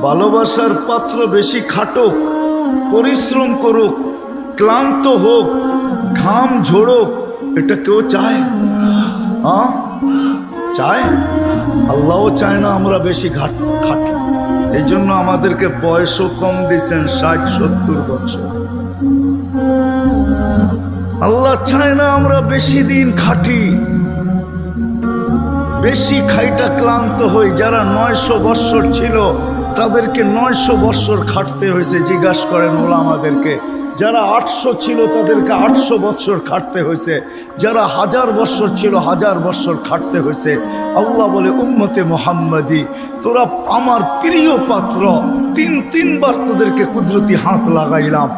ভালোবাসার পাত্র বেশি খাটুক, পরিশ্রম করুক, ক্লান্ত হোক, ঘাম ঝরুক, এটা কেউ চায়? হ্যাঁ চায়? আল্লাহও চায় না আমরা বেশি খাটি। এই জন্য আমাদেরকে বয়সও কম দিয়েছেন, 60-70 বছর। আল্লাহ চায় না আমরা বেশি দিন খাটি, বেশি খাইটা ক্লান্ত হই। যারা 900 বৎসর ছিল তাদেরকে 900 বৎসর খাটতে হয়েছে। জিজ্ঞাসা করেন ওলামাদেরকে। যারা 800 ছিল তাদেরকে 800 বৎসর খাটতে হয়েছে। যারা 1000 বৎসর ছিল 1000 বৎসর খাটতে হয়েছে। আল্লাহ বলে, উম্মতে মুহাম্মাদি, তোরা আমার প্রিয় পাত্র, তিনবার তোদেরকে কুদরতি হাত লাগাইলাম,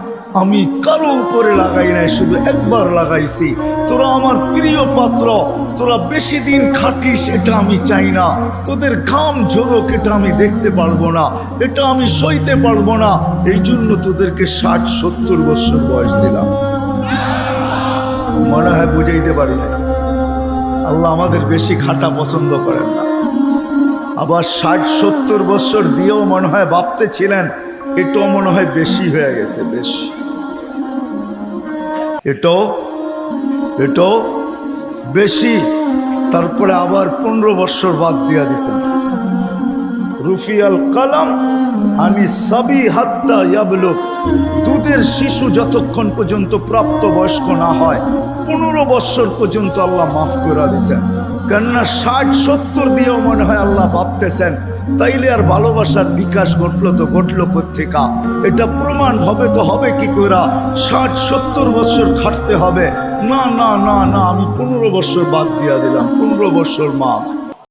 আমি কারো উপরে লাগাই নাই, শুধু একবার লাগাইছি। তোরা আমার প্রিয় পাত্র, তোরা বেশি দিন খাটিস এটা আমি চাই না। তোদের ঘাম ঝরুক এটা আমি দেখতে পারবো না, এটা আমি সইতে পারবো না। এই জন্য তোদেরকে 60-70 বছর বয়স দিলাম। মনে হয় বুঝাইতে পারি না। আল্লাহ আমাদের বেশি খাটা পছন্দ করেন না। আবার 60-70 বছর দিয়েও মনে হয় ভাবতেছিলেন এটাও মনে হয় বেশি হয়ে গেছে, বেশি। এটাও বেশি। তারপরে আবার 15 বছর বাদ দিয়া দিছেন। রুফিয়াল কালাম আমি সাবি হাত্তা ইয়াবলুগ, দুধের শিশু যতক্ষণ পর্যন্ত প্রাপ্ত বয়স্ক না হয় 15 বছর পর্যন্ত আল্লাহ মাফ করে দিয়েছেন। কেননা 60-70 দিয়েও মনে হয় আল্লাহ ভাবতেছেন তাইলে আর ভালোবাসার বিকাশ ঘটলো তো ঘটলো কোত্থেকা? এটা প্রমাণ হবে তো হবে কি করে? 60-70 বছর খাটতে হবে? না না না না, আমি 15 বছর বাদ দিয়া দিলাম, 15 বছর মাফ।